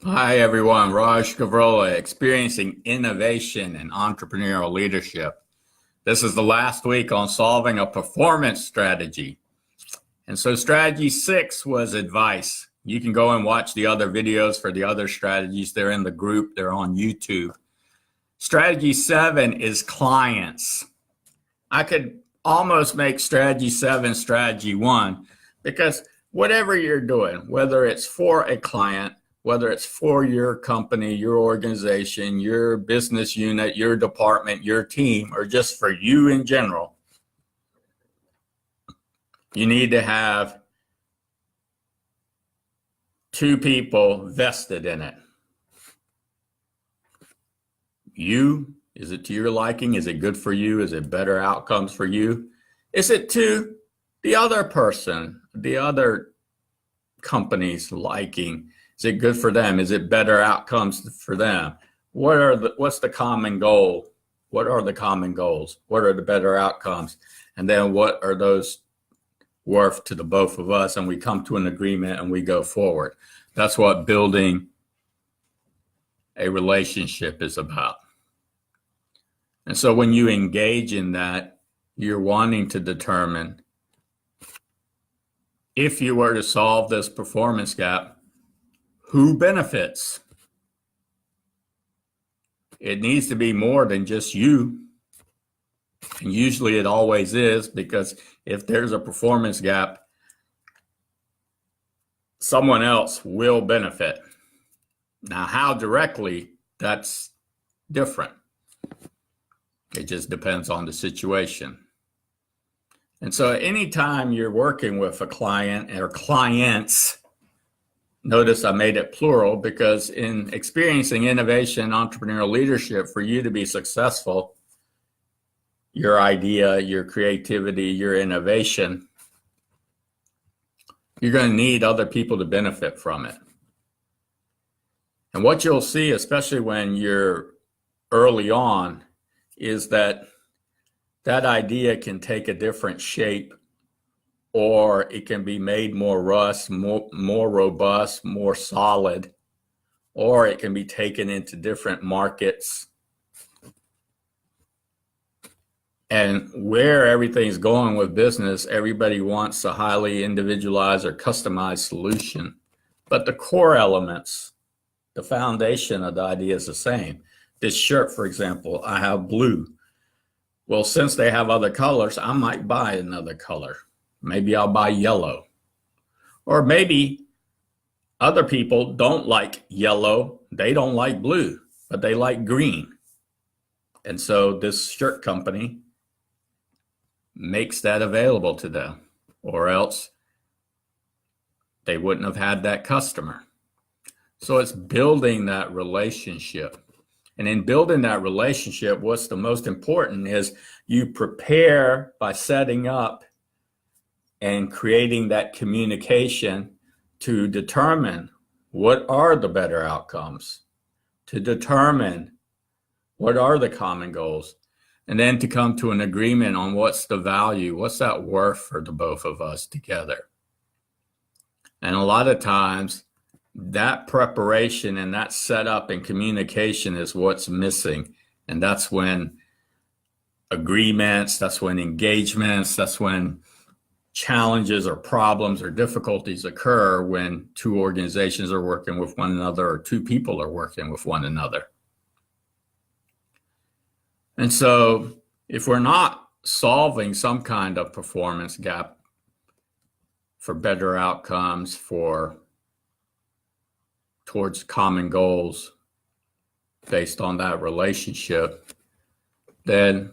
Hi, everyone. Raj Gavrola, experiencing innovation and entrepreneurial leadership. This is the last week on solving a performance strategy. And so strategy 6 was advice. You can go and watch the other videos for the other strategies. They're in the group. They're on YouTube. Strategy 7 is clients. I could almost make strategy 7 strategy 1 because whatever you're doing, whether it's for a client, whether it's for your company, your organization, your business unit, your department, your team, or just for you in general, you need to have two people vested in it. You, is it to your liking? Is it good for you? Is it better outcomes for you? Is it to the other person, the other company's liking? Is it good for them? Is it better outcomes for them? What's the common goal? What are the common goals? What are the better outcomes? And then what are those worth to the both of us? And we come to an agreement and we go forward. That's what building a relationship is about. And so when you engage in that, you're wanting to determine if you were to solve this performance gap, who benefits? It needs to be more than just you. And usually it always is, because if there's a performance gap, someone else will benefit. Now, how directly, that's different. It just depends on the situation. And so anytime you're working with a client or clients, notice I made it plural because in experiencing innovation, entrepreneurial leadership, for you to be successful, your idea, your creativity, your innovation, you're going to need other people to benefit from it. And what you'll see, especially when you're early on, is that idea can take a different shape, or it can be made more robust, more solid, or it can be taken into different markets. And where everything's going with business, everybody wants a highly individualized or customized solution. But the core elements, the foundation of the idea is the same. This shirt, for example, I have blue. Well, since they have other colors, I might buy another color. Maybe I'll buy yellow. Or maybe other people don't like yellow. They don't like blue, but they like green. And so this shirt company makes that available to them, or else they wouldn't have had that customer. So it's building that relationship. And in building that relationship, what's the most important is you prepare by setting up and creating that communication to determine what are the better outcomes, to determine what are the common goals, and then to come to an agreement on what's the value, what's that worth for the both of us together. And a lot of times, that preparation and that setup and communication is what's missing. And that's when agreements, that's when engagements, that's when challenges or problems or difficulties occur, when two organizations are working with one another or two people are working with one another. And so if we're not solving some kind of performance gap for better outcomes, towards common goals based on that relationship, then,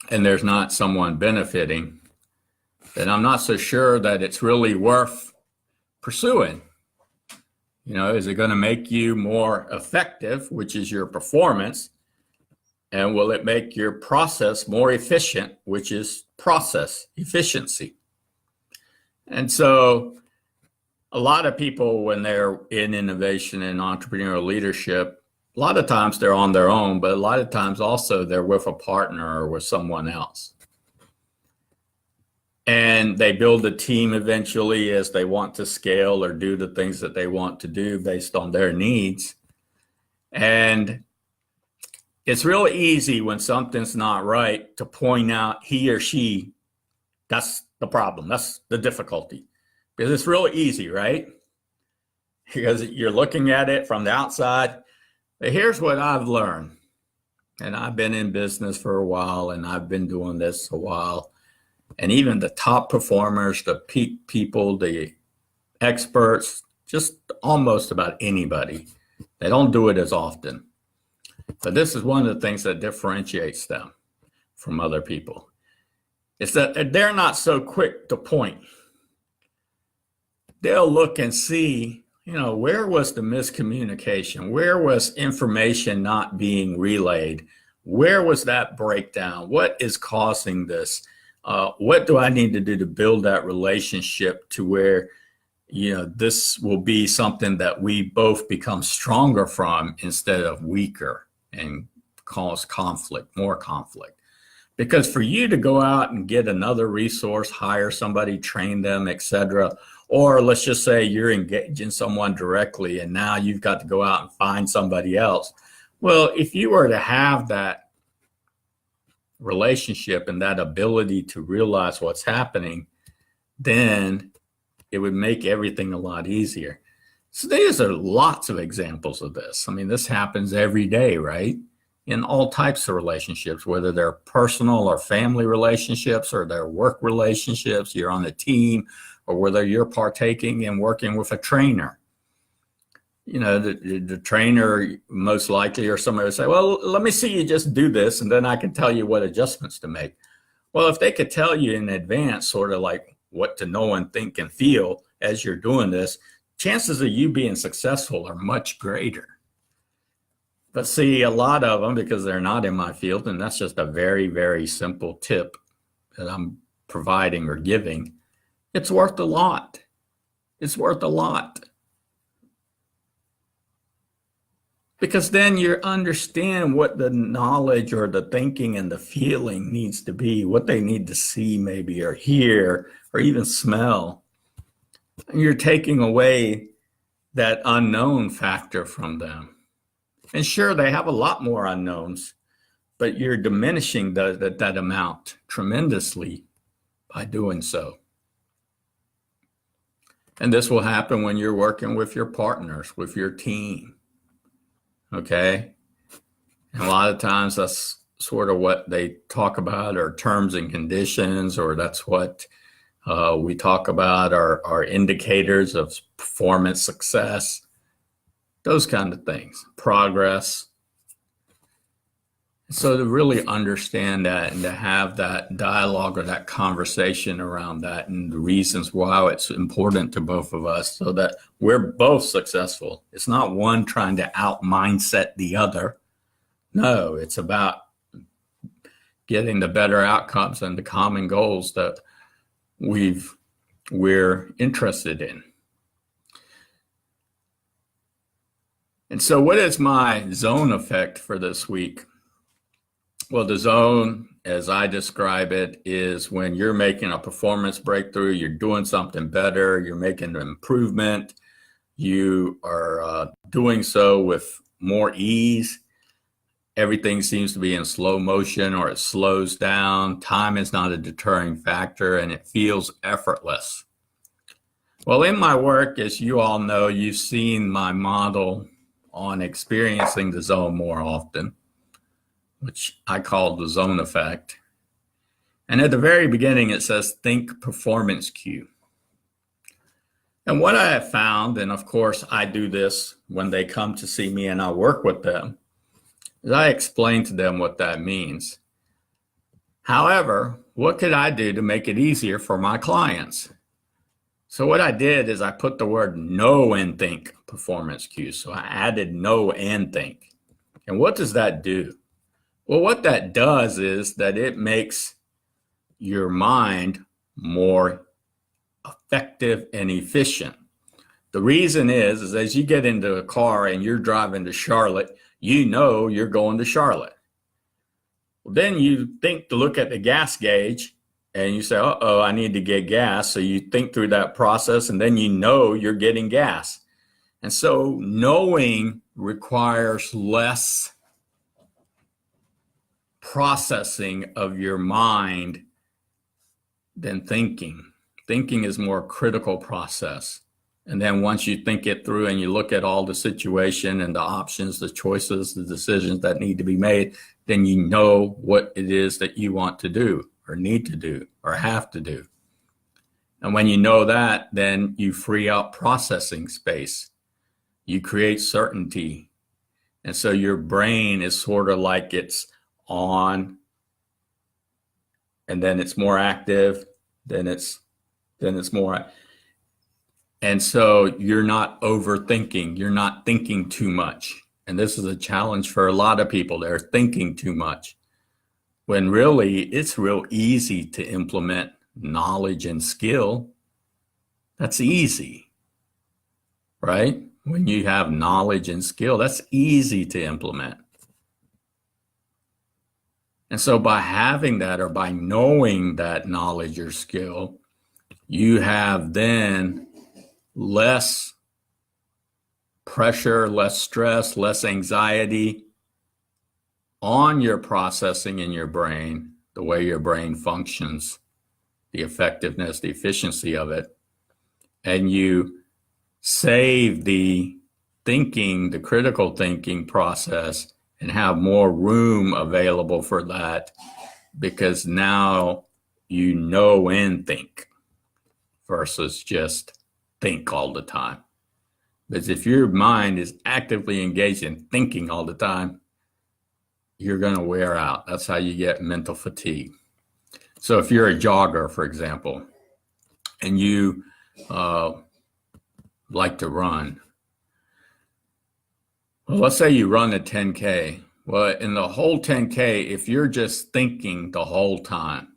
and there's not someone benefiting, then I'm not so sure that it's really worth pursuing. You know, is it going to make you more effective, which is your performance? And will it make your process more efficient, which is process efficiency? And so a lot of people, when they're in innovation and entrepreneurial leadership, a lot of times they're on their own, but a lot of times also they're with a partner or with someone else. And they build a team eventually as they want to scale or do the things that they want to do based on their needs. And it's really easy when something's not right to point out he or she, that's the problem, that's the difficulty. Because it's really easy, right? Because you're looking at it from the outside. But here's what I've learned. And I've been in business for a while, and I've been doing this a while. And even the top performers, the peak people, the experts, just almost about anybody, they don't do it as often. But this is one of the things that differentiates them from other people. It's that they're not so quick to point. They'll look and see, where was the miscommunication? Where was information not being relayed? Where was that breakdown? What is causing this? What do I need to do to build that relationship to where, this will be something that we both become stronger from instead of weaker and cause conflict, more conflict. Because for you to go out and get another resource, hire somebody, train them, etc., or let's just say you're engaging someone directly and now you've got to go out and find somebody else. Well, if you were to have that relationship and that ability to realize what's happening, then it would make everything a lot easier. So there's lots of examples of this. I mean, this happens every day, right? In all types of relationships, whether they're personal or family relationships or they're work relationships, you're on a team, or whether you're partaking in working with a trainer. The trainer most likely, or somebody would say, well, let me see you just do this, and then I can tell you what adjustments to make. Well, if they could tell you in advance sort of like what to know and think and feel as you're doing this, chances of you being successful are much greater. But see, a lot of them, because they're not in my field, and that's just a very, very simple tip that I'm providing or giving, it's worth a lot. It's worth a lot. Because then you understand what the knowledge or the thinking and the feeling needs to be, what they need to see maybe or hear or even smell. And you're taking away that unknown factor from them. And sure, they have a lot more unknowns, but you're diminishing that amount tremendously by doing so. And this will happen when you're working with your partners, with your team. Okay? And a lot of times that's sort of what they talk about, or terms and conditions, or that's what we talk about, our indicators of performance success, those kind of things, progress. So to really understand that and to have that dialogue or that conversation around that and the reasons why it's important to both of us so that we're both successful. It's not one trying to out mindset the other. No, it's about getting the better outcomes and the common goals that we're interested in. And so what is my zone effect for this week? Well, the zone, as I describe it, is when you're making a performance breakthrough, you're doing something better, you're making an improvement, you are doing so with more ease. Everything seems to be in slow motion or it slows down. Time is not a deterring factor and it feels effortless. Well, in my work, as you all know, you've seen my model on experiencing the zone more often, which I call the zone effect. And at the very beginning, it says, think performance cue. And what I have found, and of course I do this when they come to see me and I work with them, is I explain to them what that means. However, what could I do to make it easier for my clients? So what I did is I put the word know and think performance cue. So I added know and think. And what does that do? Well, what that does is that it makes your mind more effective and efficient. The reason is as you get into a car and you're driving to Charlotte, you know you're going to Charlotte. Well, then you think to look at the gas gauge and you say, uh-oh, I need to get gas. So you think through that process, and then you know you're getting gas. And so knowing requires less processing of your mind than thinking. Thinking is more critical process. And then once you think it through and you look at all the situation and the options, the choices, the decisions that need to be made, then you know what it is that you want to do or need to do or have to do. And when you know that, then you free up processing space. You create certainty. And so your brain is sort of like it's on, and then it's more active, then it's more. And so you're not overthinking, you're not thinking too much. And this is a challenge for a lot of people. They're thinking too much. When really it's real easy to implement knowledge and skill. That's easy, right? When you have knowledge and skill, that's easy to implement. And so by having that, or by knowing that knowledge or skill, you have then less pressure, less stress, less anxiety on your processing in your brain, the way your brain functions, the effectiveness, the efficiency of it. And you save the thinking, the critical thinking process, and have more room available for that, because now you know and think versus just think all the time. Because if your mind is actively engaged in thinking all the time, you're going to wear out. That's how you get mental fatigue. So if you're a jogger, for example, and you like to run, well, let's say you run a 10K. Well, in the whole 10K, if you're just thinking the whole time,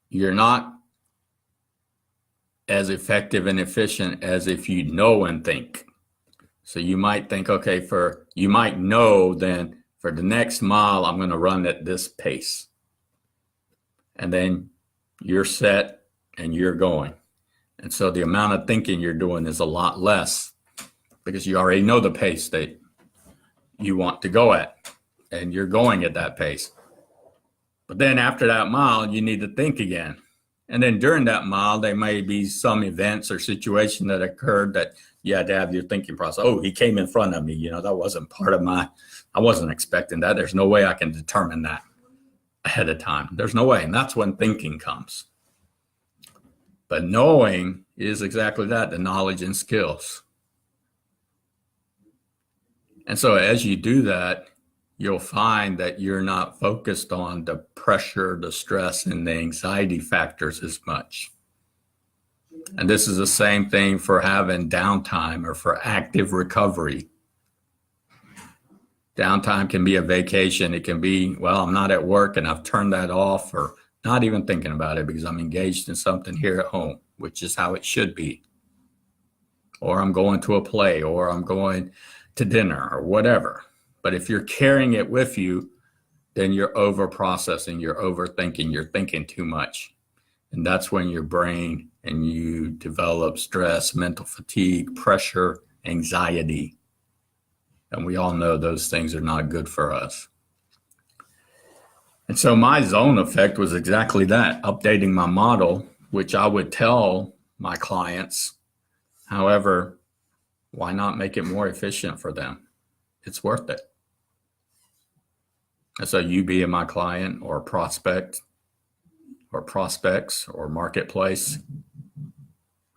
you're not as effective and efficient as if you know and think. So you might think, okay, you might know then for the next mile, I'm going to run at this pace. And then you're set and you're going. And so the amount of thinking you're doing is a lot less, because you already know the pace that you want to go at, and you're going at that pace. But then after that mile, you need to think again. And then during that mile, there may be some events or situation that occurred that you had to have your thinking process. Oh, he came in front of me. That wasn't part of I wasn't expecting that. There's no way I can determine that ahead of time. There's no way. And that's when thinking comes. But knowing is exactly that, the knowledge and skills. And so as you do that, you'll find that you're not focused on the pressure, the stress, and the anxiety factors as much. And this is the same thing for having downtime or for active recovery. Downtime can be a vacation. It can be, well, I'm not at work and I've turned that off, or not even thinking about it because I'm engaged in something here at home, which is how it should be. Or I'm going to a play, or I'm going to dinner, or whatever. But if you're carrying it with you, then you're over processing, you're overthinking, you're thinking too much. And that's when your brain and you develop stress, mental fatigue, pressure, anxiety. And we all know those things are not good for us. And so my zone effect was exactly that, updating my model, which I would tell my clients. However, why not make it more efficient for them? It's worth it. And so you being my client or prospect or prospects or marketplace,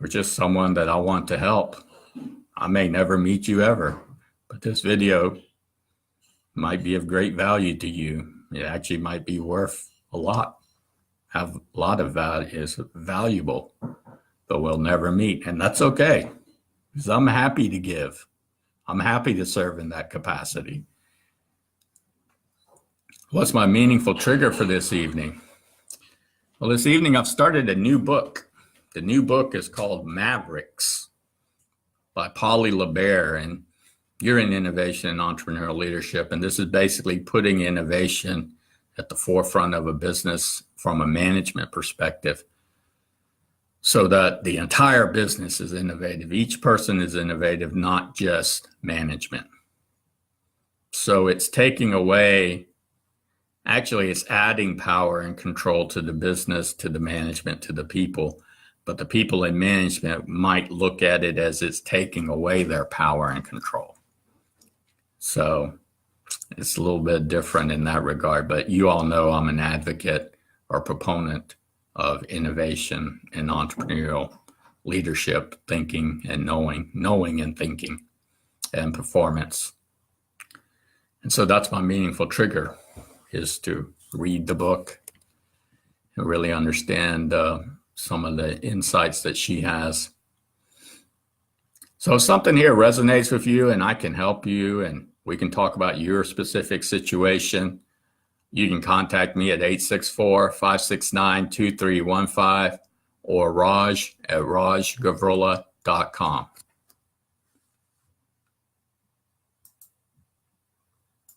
or just someone that I want to help, I may never meet you ever, but this video might be of great value to you. It actually might be worth a lot, have a lot of value, is valuable, but we'll never meet. And that's okay, because I'm happy to give. I'm happy to serve in that capacity. What's my meaningful trigger for this evening? Well, this evening I've started a new book. The new book is called Mavericks by Polly LeBear, and you're in innovation and entrepreneurial leadership. And this is basically putting innovation at the forefront of a business from a management perspective, so that the entire business is innovative. Each person is innovative, not just management. So it's taking away, actually it's adding power and control to the business, to the management, to the people. But the people in management might look at it as it's taking away their power and control. So it's a little bit different in that regard, but you all know I'm an advocate or proponent of innovation and entrepreneurial leadership, thinking and knowing and thinking and performance. And so that's my meaningful trigger, is to read the book and really understand some of the insights that she has. So if something here resonates with you and I can help you and we can talk about your specific situation, you can contact me at 864-569-2315 or Raj at rajgavrola.com.